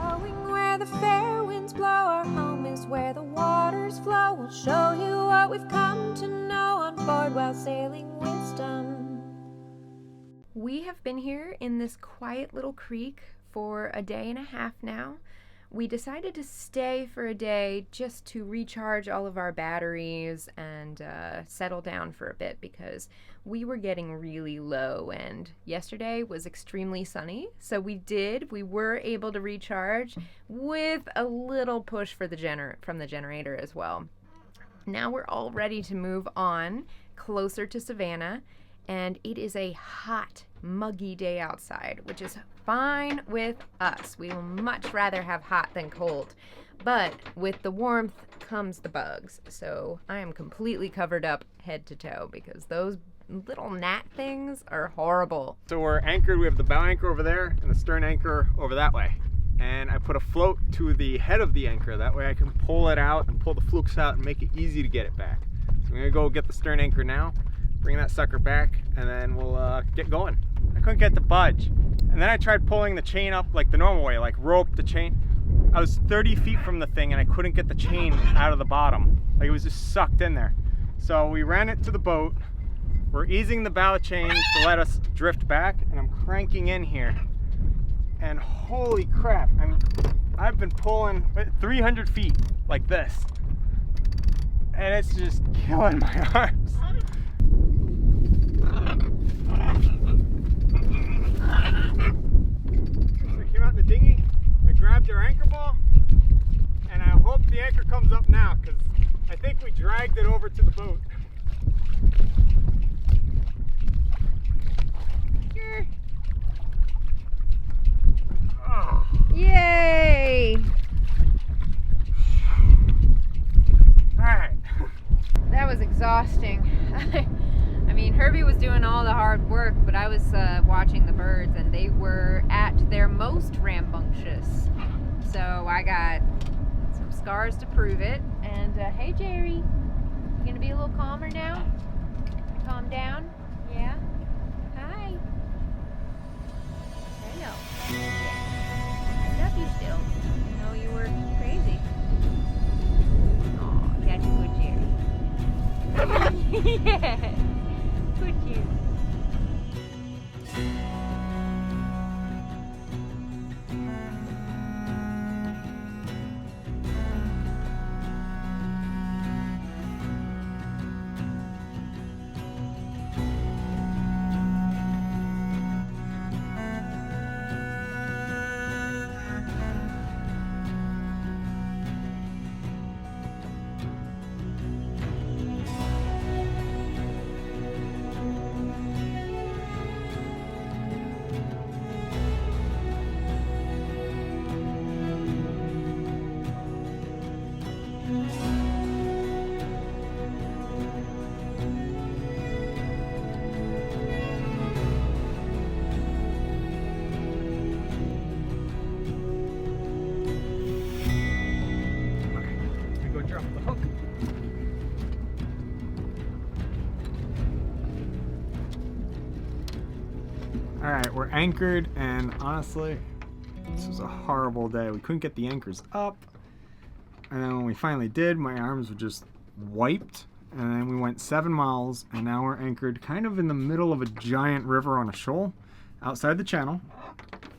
Going where the fair winds blow, our home is where the waters flow. We'll show you what we've come to know on board while sailing wisdom. We have been here in this quiet little creek for a day and a half now. We decided to stay for a day just to recharge all of our batteries and settle down for a bit because we were getting really low, and yesterday was extremely sunny, so we were able to recharge with a little push for from the generator as well. Now we're all ready to move on closer to Savannah, and it is a hot, muggy day outside, which is fine with us. We will much rather have hot than cold. But with the warmth comes the bugs. So I am completely covered up head to toe because those little gnat things are horrible. So we're anchored. We have the bow anchor over there and the stern anchor over that way. And I put a float to the head of the anchor. That way I can pull it out and pull the flukes out and make it easy to get it back. So I'm gonna go get the stern anchor now, bring that sucker back, and then we'll get going. I couldn't get the budge. And then I tried pulling the chain up like the normal way, like rope the chain. I was 30 feet from the thing and I couldn't get the chain out of the bottom. Like it was just sucked in there. So we ran it to the boat. We're easing the bow chain to let us drift back, and I'm cranking in here. And holy crap, I've been pulling 300 feet like this. And it's just killing my arms. So I came out in the dinghy, I grabbed their anchor ball, and I hope the anchor comes up now because I think we dragged it over to the boat. Sure. Oh. Yay! Alright. That was exhausting. I mean, Herby was doing all the hard work, but I was watching the birds, and they were at their most rambunctious. So I got some scars to prove it. And hey, Jerry, you gonna be a little calmer now? Calm down? Yeah? Hi. Hello. Yeah. I love you still. I know you were crazy. Oh, that's a good Jerry. Yeah. Good Jerry. Alright, we're anchored, and honestly, this was a horrible day. We couldn't get the anchors up, and then when we finally did, my arms were just wiped, and then we went 7 miles, and now we're anchored kind of in the middle of a giant river on a shoal outside the channel,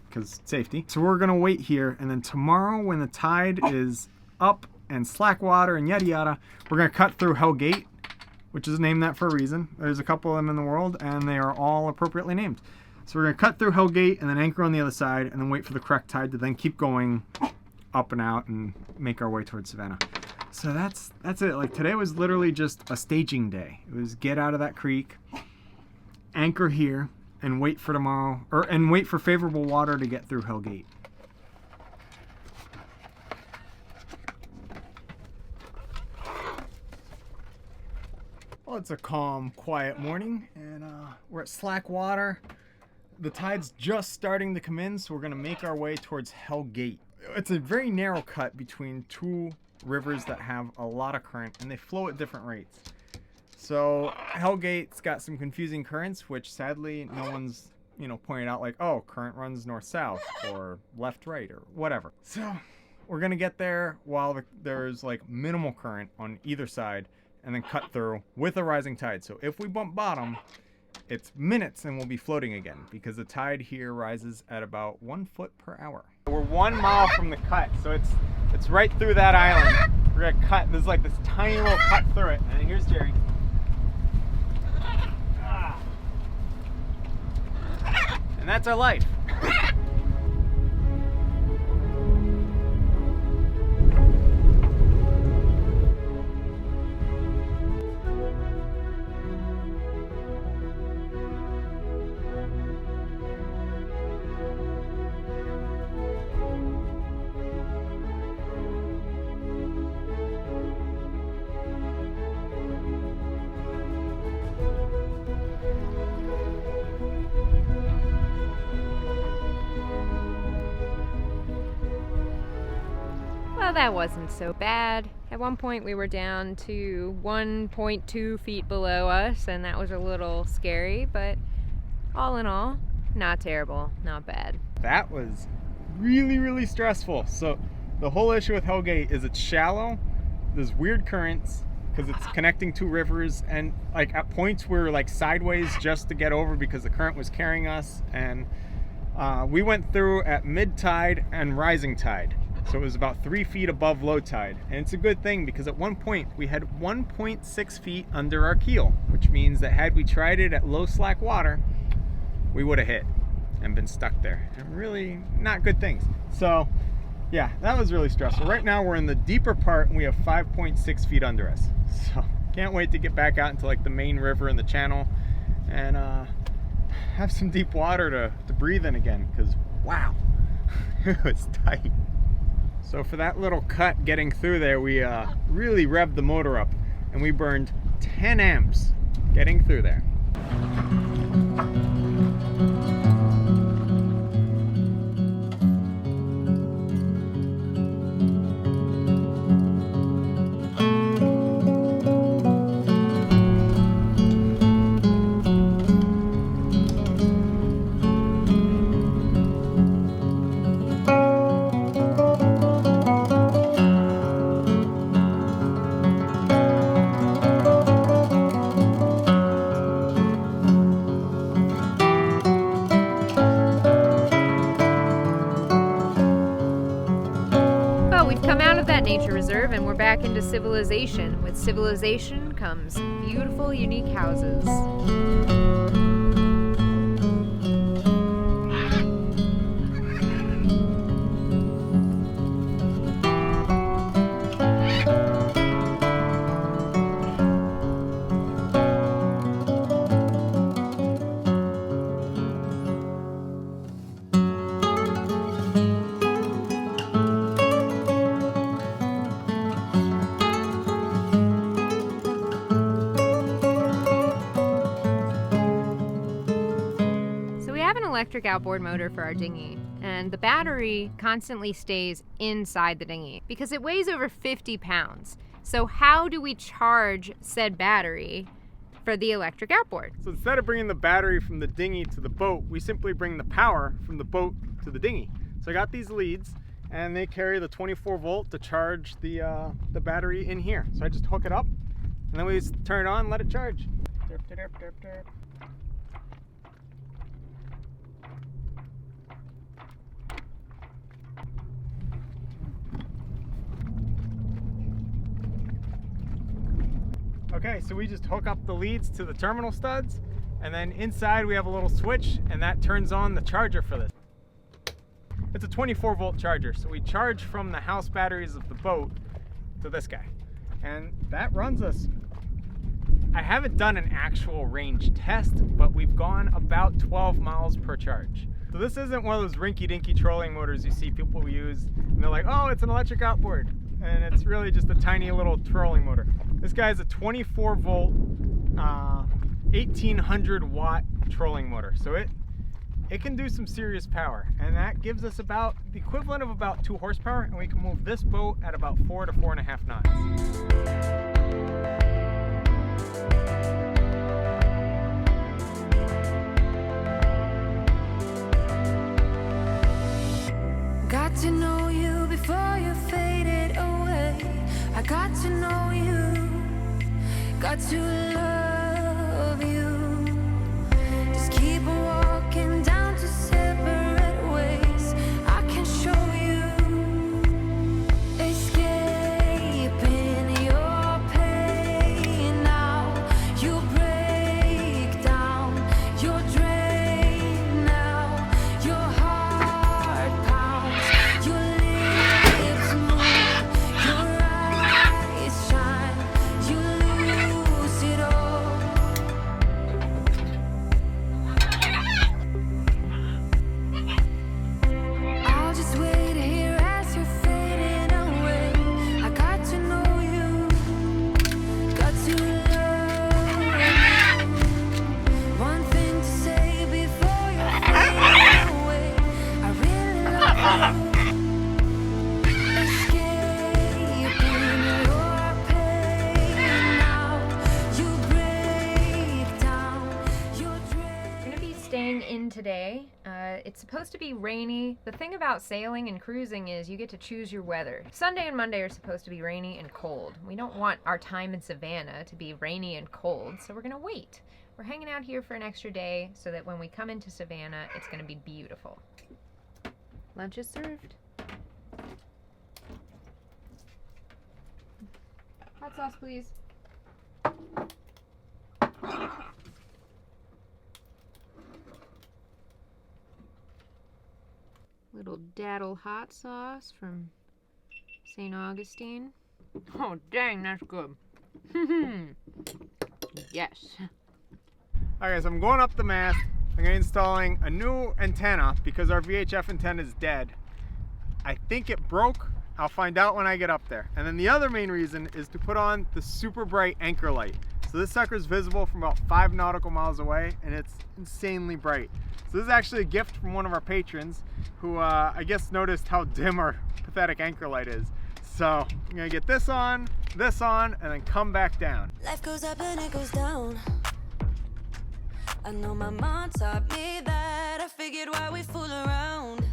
because safety. So we're gonna wait here, and then tomorrow when the tide is up and slack water and yada yada, we're gonna cut through Hell Gate, which is named that for a reason. There's a couple of them in the world, and they are all appropriately named. So we're gonna cut through Hell Gate and then anchor on the other side, and then wait for the correct tide to then keep going up and out and make our way towards Savannah. So that's it. Like today was literally just a staging day. It was get out of that creek, anchor here, and wait for tomorrow, and wait for favorable water to get through Hell Gate. Well, it's a calm, quiet morning, and we're at slack water. The tide's just starting to come in, so we're gonna make our way towards Hell Gate. It's a very narrow cut between two rivers that have a lot of current, and they flow at different rates. So Hell Gate's got some confusing currents, which sadly no one's you know, pointed out like, oh, current runs north-south or left-right or whatever. So we're gonna get there while there's like minimal current on either side and then cut through with a rising tide. So if we bump bottom, it's minutes and we'll be floating again because the tide here rises at about 1 foot per hour. We're 1 mile from the cut, so it's right through that island. We're gonna cut, there's like this tiny little cut through it. And here's Jerry. And that's our life. Well, that wasn't so bad. At one point we were down to 1.2 feet below us, and that was a little scary, but all in all, not terrible, not bad. That was really, really stressful. So the whole issue with Hellgate is it's shallow, there's weird currents because it's connecting 2 rivers, and like at points we're like sideways just to get over because the current was carrying us, and we went through at mid-tide and rising tide. So it was about 3 feet above low tide. And it's a good thing because at one point we had 1.6 feet under our keel, which means that had we tried it at low slack water, we would have hit and been stuck there. And really not good things. So yeah, that was really stressful. Right now we're in the deeper part and we have 5.6 feet under us. So can't wait to get back out into like the main river in the channel and have some deep water to breathe in again, because wow, it was tight. So for that little cut getting through there, we really revved the motor up and we burned 10 amps getting through there. Nature reserve, and we're back into civilization. With civilization comes beautiful, unique houses. Electric outboard motor for our dinghy, and the battery constantly stays inside the dinghy because it weighs over 50 pounds. So how do we charge said battery for the electric outboard? So instead of bringing the battery from the dinghy to the boat, we simply bring the power from the boat to the dinghy. So I got these leads and they carry the 24 volt to charge the battery in here. So I just hook it up and then we just turn it on and let it charge. Derp, derp, derp, derp. Okay, so we just hook up the leads to the terminal studs, and then inside we have a little switch, and that turns on the charger for this. It's a 24 volt charger, so we charge from the house batteries of the boat to this guy. And that runs us, I haven't done an actual range test, but we've gone about 12 miles per charge. So this isn't one of those rinky-dinky trolling motors you see people use, and they're like, oh, it's an electric outboard. And it's really just a tiny little trolling motor. This guy's a 24 volt, 1800 watt trolling motor. So it can do some serious power. And that gives us about the equivalent of about 2 horsepower. And we can move this boat at about 4 to 4.5 knots. got to know you before you faded away. I got to know you, got to love you. Just keep walking down to separate ways. I can show you, escaping your pain now. You break down, you're drained now. Your heart pounds, your lips move, your eyes shine. You lose it all. I'll just wait here as you're fading away. I got to know you, got to love you. One thing to say before you're fading away. I really love you. Escaping your pain now. You break down, you're drained. We're gonna be staying in today. It's supposed to be rainy. The thing about sailing and cruising is you get to choose your weather. Sunday and Monday are supposed to be rainy and cold. We don't want our time in Savannah to be rainy and cold, so we're gonna wait. We're hanging out here for an extra day so that when we come into Savannah, it's gonna be beautiful. Lunch is served. Hot sauce, please. Little daddle hot sauce from St. Augustine. Oh, dang, that's good. Yes. Alright, so I'm going up the mast. I'm going to be installing a new antenna because our VHF antenna is dead. I think it broke. I'll find out when I get up there. And then the other main reason is to put on the super bright anchor light. So this sucker is visible from about 5 nautical miles away, and it's insanely bright. So this is actually a gift from one of our patrons who I guess noticed how dim our pathetic anchor light is. So I'm gonna get this on, and then come back down. Life goes up and it goes down. I know my mom taught me that. I figured why we fool around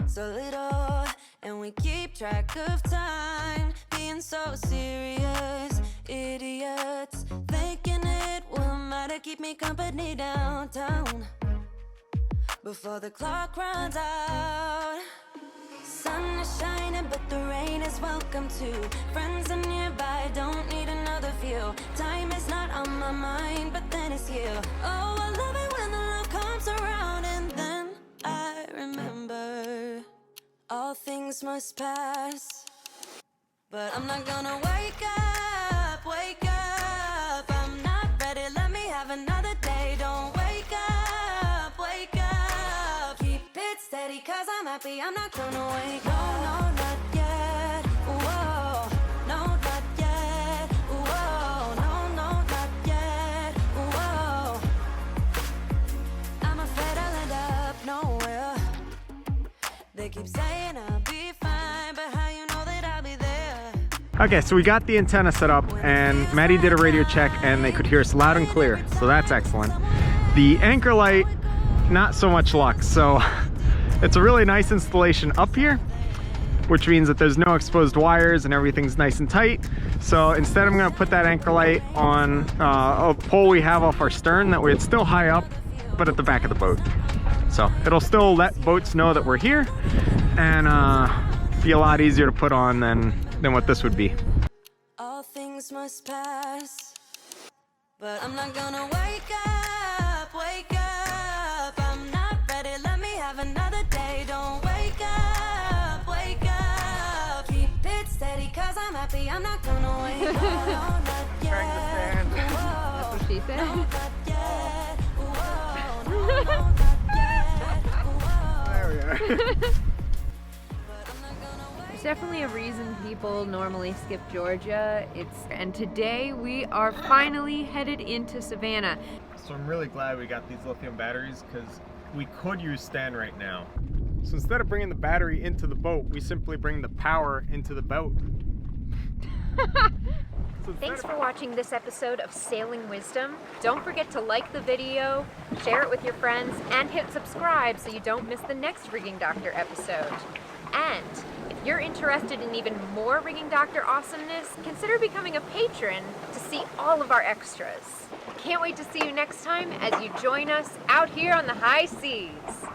so little, and we keep track of time, being so serious. Idiots thinking it will matter, keep me company downtown before the clock runs out. Sun is shining, but the rain is welcome too. Friends are nearby, don't need another view. Time is not on my mind, but then it's you. Oh, I love it when the love comes around, and then I remember all things must pass. But I'm not gonna wake up, wake up. I'm not ready, let me have another day. Don't wake up, wake up. Keep it steady, cause I'm happy, I'm not gonna wake up. No, not yet, whoa. No, not yet, whoa. No, not yet, whoa. I'm afraid I'll end up nowhere. They keep saying I'll be fine, but how you know that I'll be there? Okay, so we got the antenna set up, and Maddie did a radio check, and they could hear us loud and clear, so that's excellent. The anchor light, not so much luck. So it's a really nice installation up here, which means that there's no exposed wires and everything's nice and tight. So instead I'm gonna put that anchor light on a pole we have off our stern. That way it's still high up, but at the back of the boat. So it'll still let boats know that we're here, and be a lot easier to put on than what this would be. All things must pass, but I'm not gonna wake up, wake up. I'm not ready, let me have another day. Don't wake up, wake up. Keep it steady, cause I'm happy, I'm not gonna wake up. No, not yet. Whoa. That's what she said. No, not yet. Whoa. No, not yet. Whoa. There we are. There's definitely a reason people normally skip Georgia. And today we are finally headed into Savannah. So I'm really glad we got these lithium batteries, because we could use Stan right now. So instead of bringing the battery into the boat, we simply bring the power into the boat. Thanks for watching this episode of Sailing Wisdom. Don't forget to like the video, share it with your friends, and hit subscribe so you don't miss the next Rigging Doctor episode. And if you're interested in even more Rigging Doctor awesomeness, consider becoming a patron to see all of our extras. Can't wait to see you next time as you join us out here on the high seas.